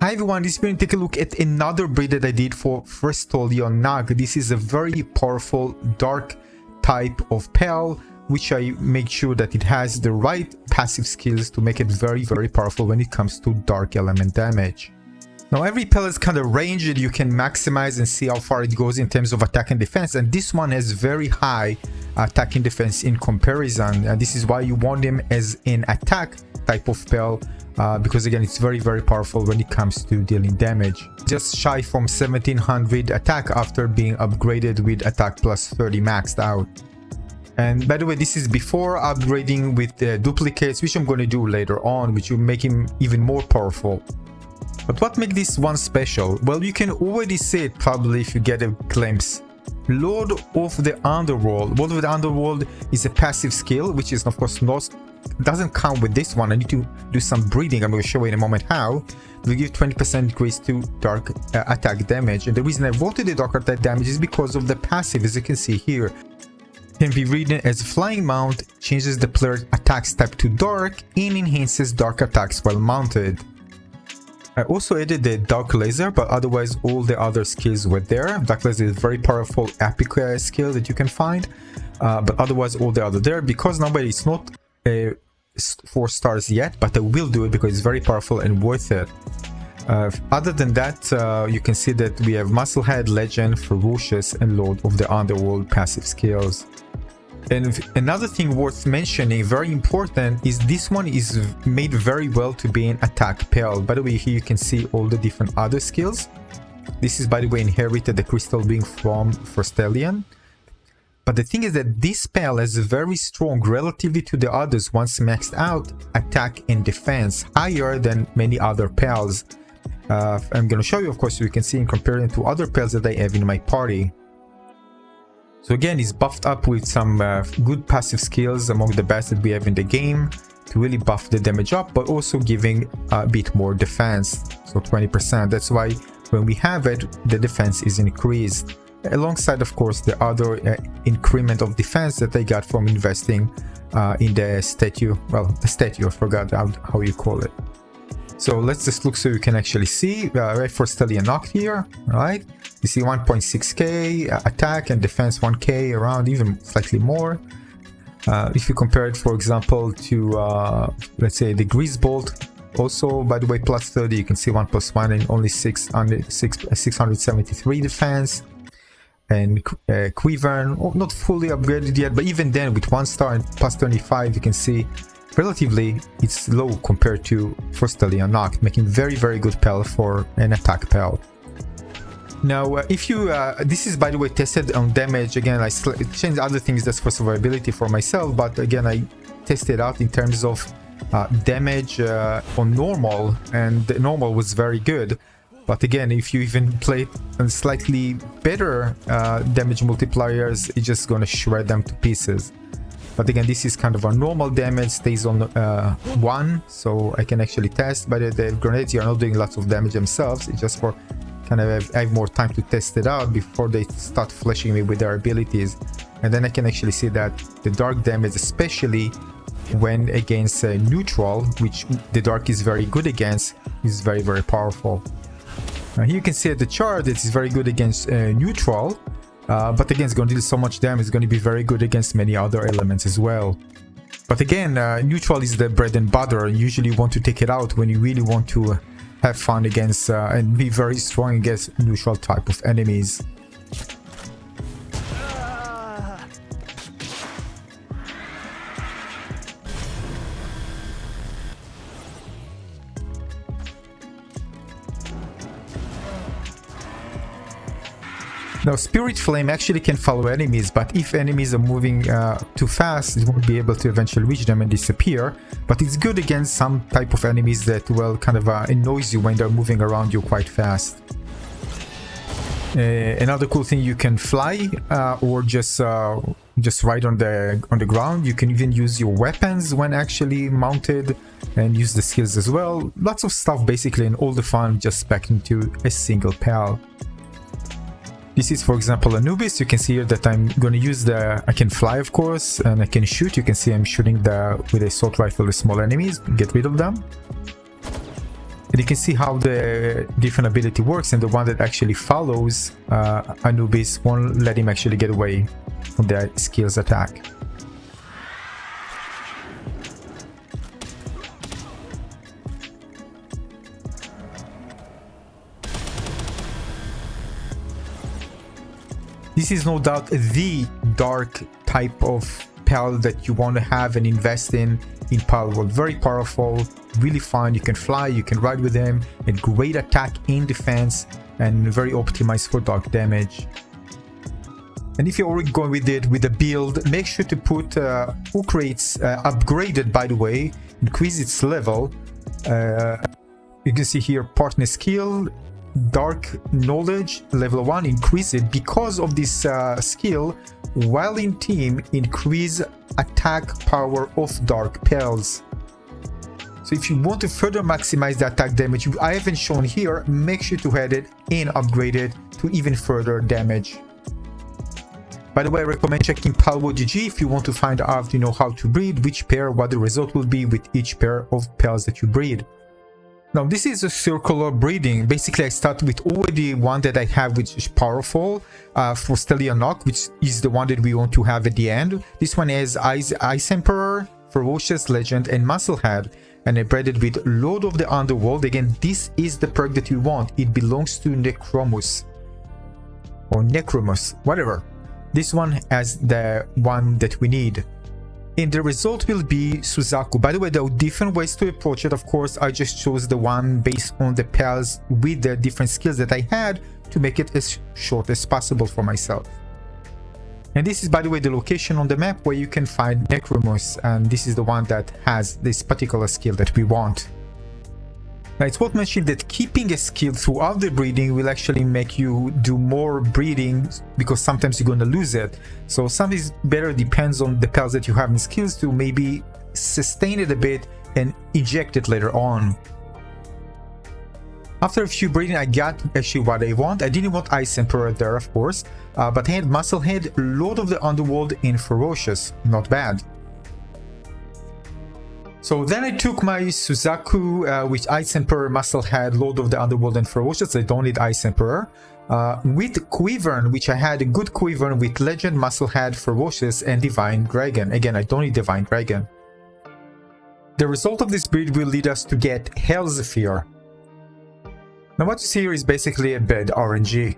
Hi everyone, this is going to take a look at another breed that I did for Frostallion Noct. This is a very powerful dark type of Pal, which I make sure that it has the right passive skills to make it very powerful when it comes to dark element damage. Now every Pal is kind of range that you can maximize and see how far it goes in terms of attack and defense, and this one has very high attack and defense in comparison, and this is why you want him as an attack type of Pal. Because again, it's very powerful when it comes to dealing damage. Just shy from 1700 attack after being upgraded with attack plus 30 maxed out. And by the way, this is before upgrading with duplicates, which I'm going to do later on, which will make him even more powerful. But what makes this one special? Well, you can already see it probably if you get a glimpse. Lord of the Underworld. Lord of the Underworld is a passive skill, which is of course doesn't count with this one. I need to do some breeding. I'm going to show you in a moment how. We give 20% increase to dark attack damage, and the reason I voted the dark attack damage is because of the passive, as you can see here. Can be written as flying mount, changes the player's attack step to dark, and enhances dark attacks while mounted. I also added the Dark Laser, but otherwise all the other skills were there. Dark Laser is a very powerful epic skill that you can find, but otherwise all the other there. Because now it's not 4 stars yet, but I will do it because it's very powerful and worth it. Other than that, you can see that we have Musclehead, Legend, Ferocious, and Lord of the Underworld passive skills. And another thing worth mentioning, very important, is this one is made very well to be an attack Pal. By the way, here you can see all the different other skills. This is, by the way, inherited the crystal being from Frostallion. But the thing is that this Pal is very strong relatively to the others once maxed out attack and defense, higher than many other Pals. I'm going to show you, of course, so you can see in comparison to other Pals that I have in my party. So again, he's buffed up with some good passive skills, among the best that we have in the game, to really buff the damage up, but also giving a bit more defense, so 20%. That's why when we have it, the defense is increased. Alongside, of course, the other increment of defense that I got from investing in the statue. Well, the statue, I forgot how you call it. So let's just look so you can actually see. Right, Frostallion Noct here, right? You see 1.6k attack and defense 1k, around even slightly more. If you compare it, for example, to let's say the Grease Bolt, also, by the way, plus 30, you can see 1 plus 1 and only 673 defense. And Quivern, not fully upgraded yet, but even then with 1 star and plus 25, you can see relatively it's low compared to Frostallion Noct, making very good Pal for an attack Pal. Now if you this is, by the way, tested on damage. Again, I changed other things just for survivability for myself, but again, I tested out in terms of damage on normal, and the normal was very good. But again, if you even play on slightly better damage multipliers, it's just gonna shred them to pieces. But again, this is kind of a normal damage, stays on 1, so I can actually test. But the grenades are not doing lots of damage themselves. It's just for kind of I have more time to test it out before they start flashing me with their abilities. And then I can actually see that the dark damage, especially when against neutral, which the dark is very good against, is very powerful. Now here you can see at the chart that it's very good against neutral. But again, it's going to deal so much damage. It's going to be very good against many other elements as well. But again, neutral is the bread and butter. Usually you want to take it out when you really want to have fun against and be very strong against neutral type of enemies. Now, Spirit Flame actually can follow enemies, but if enemies are moving too fast, it won't be able to eventually reach them and disappear. But it's good against some type of enemies that, well, kind of annoys you when they're moving around you quite fast. Another cool thing, you can fly or just ride on the ground. You can even use your weapons when actually mounted and use the skills as well. Lots of stuff basically, and all the fun just packed into a single Pal. This is, for example, Anubis. You can see here that I'm going to use I can fly, of course, and I can shoot. You can see I'm shooting with a assault rifle with small enemies, get rid of them. And you can see how the different ability works, and the one that actually follows Anubis won't let him actually get away from the skills attack. This is no doubt the dark type of Pal that you want to have and invest in Palworld. Very powerful, really fun. You can fly, you can ride with them, a great attack in defense, and very optimized for dark damage. And if you're already going with it with a build, make sure to put hook rates upgraded, by the way, increase its level. You can see here partner skill, dark knowledge level 1, increase it because of this skill. While in team, increase attack power of dark pals. So if you want to further maximize the attack damage I haven't shown here, make sure to add it and upgrade it to even further damage. By the way, I recommend checking Palworld GG if you want to find out, how to breed, which pair, what the result will be with each pair of pals that you breed. Now this is a circular breeding. Basically I start with already one that I have which is powerful, Frostallion Noct, which is the one that we want to have at the end. This one is Ice Emperor, Ferocious, Legend, and Musclehead, and I bred it with Lord of the Underworld. Again, this is the perk that you want. It belongs to Necromus or Necromus, whatever. This one as the one that we need. And the result will be Suzaku. By the way, there are different ways to approach it. Of course, I just chose the one based on the pals with the different skills that I had to make it as short as possible for myself. And this is, by the way, the location on the map where you can find Necromus. And this is the one that has this particular skill that we want. Now, it's worth mentioning that keeping a skill throughout the breeding will actually make you do more breeding, because sometimes you're going to lose it. So something is better, depends on the pals that you have in skills, to maybe sustain it a bit and inject it later on. After a few breeding, I got actually what I want. I didn't want Ice Emperor there, of course, but I had Musclehead, Lord of the Underworld, and Ferocious. Not bad. So then I took my Suzaku, which Ice Emperor, Musclehead, Lord of the Underworld, and Ferocious. I don't need Ice Emperor. With Quivern, which I had a good Quivern with Legend, Musclehead, Ferocious, and Divine Dragon. Again, I don't need Divine Dragon. The result of this breed will lead us to get Helzephyr. Now what you see here is basically a bad RNG.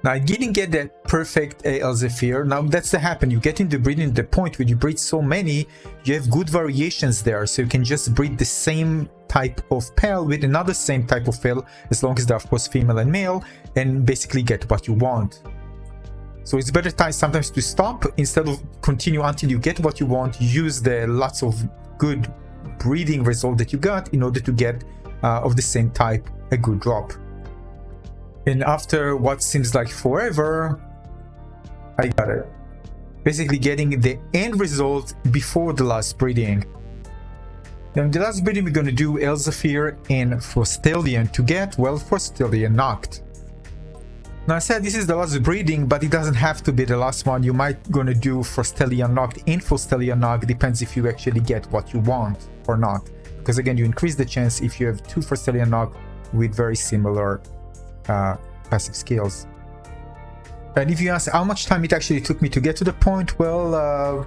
Now I didn't get that perfect Helzephyr. Now that's the happen. You get into breeding the point where you breed so many, you have good variations there. So you can just breed the same type of pal with another same type of pal, as long as they're of course female and male, and basically get what you want. So it's better time sometimes to stop instead of continue until you get what you want. Use the lots of good breeding result that you got in order to get of the same type a good drop. And after what seems like forever, I got it. Basically getting the end result before the last breeding. Now in the last breeding we're going to do Helzephyr and Frostallion to get, well, Frostallion Noct. Now I said this is the last breeding, but it doesn't have to be the last one. You might gonna do Frostallion Noct and Frostallion Noct, depends if you actually get what you want or not. Because again, you increase the chance if you have two Frostallion Noct with very similar passive skills. And if you ask how much time it actually took me to get to the point, well,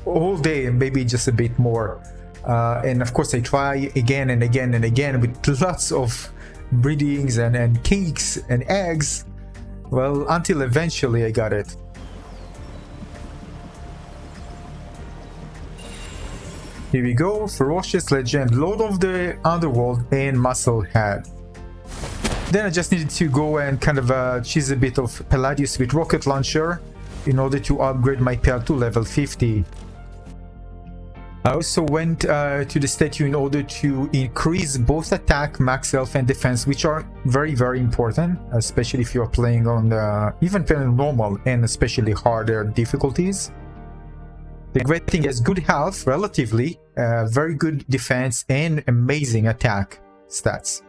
all day and maybe just a bit more. And of course I try again and again and again with lots of breedings and cakes and eggs, well, until eventually I got it. Here we go, Ferocious, Legend, Lord of the Underworld, and Musclehead. Then I just needed to go and kind of choose a bit of Palladius with Rocket Launcher in order to upgrade my pal to level 50. I also went to the statue in order to increase both attack, max health, and defense, which are very, very important, especially if you're playing on even playing normal and especially harder difficulties. The great thing is good health, relatively, very good defense, and amazing attack stats.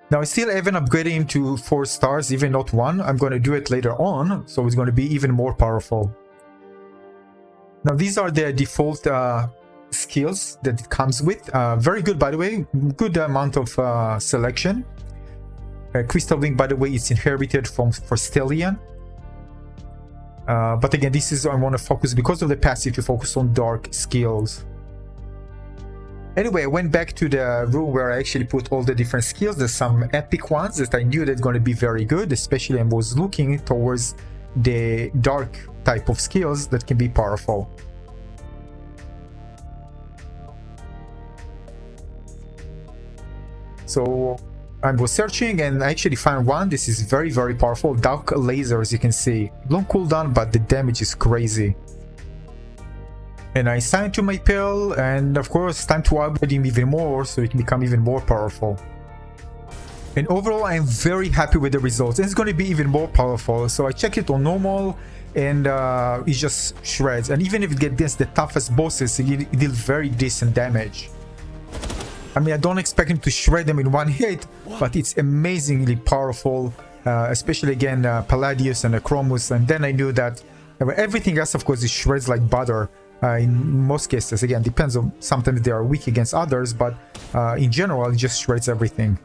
Now I still haven't upgraded him to 4 stars, even not 1. I'm going to do it later on, so it's going to be even more powerful. Now these are the default skills that it comes with. Very good, by the way. Good amount of selection. Crystal Wing, by the way, it's inherited from Frostallion. But again, this is I want to focus because of the passive to focus on dark skills. Anyway, I went back to the room where I actually put all the different skills. There's some epic ones that I knew that's going to be very good, especially I was looking towards the dark type of skills that can be powerful. So I was searching and I actually found one. This is very, very powerful. Dark laser, as you can see. Long cooldown, but the damage is crazy. And I signed to my pill, and of course, time to upgrade him even more so it can become even more powerful. And overall, I'm very happy with the results. It's going to be even more powerful. So I checked it on normal, and it just shreds. And even if it gets against the toughest bosses, it deals very decent damage. I mean, I don't expect him to shred them in one hit, but it's amazingly powerful, especially again Palladius and Necromus. And then I knew that everything else, of course, it shreds like butter. In most cases, again, depends on, sometimes they are weak against others, but in general, it just shreds everything.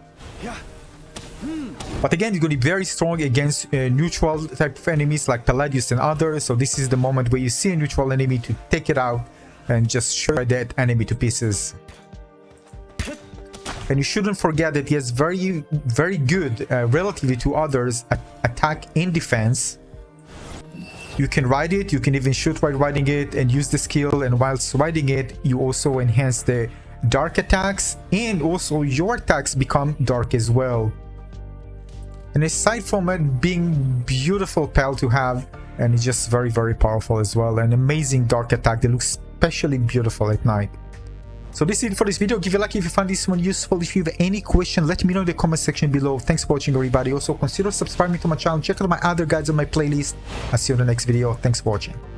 But again, it's going to be very strong against neutral type of enemies like Palladius and others. So this is the moment where you see a neutral enemy to take it out and just shred that enemy to pieces. And you shouldn't forget that he has very, very good, relatively to others, attack and defense. You can ride it, you can even shoot while riding it and use the skill, and whilst riding it, you also enhance the dark attacks, and also your attacks become dark as well. And aside from it being beautiful pal to have, and it's just very, very powerful as well, an amazing dark attack that looks especially beautiful at night. So this is it for this video. Give a like if you find this one useful. If you have any question, let me know in the comment section below. Thanks for watching, everybody. Also consider subscribing to my channel. Check out my other guides on my playlist. I'll see you in the next video. Thanks for watching.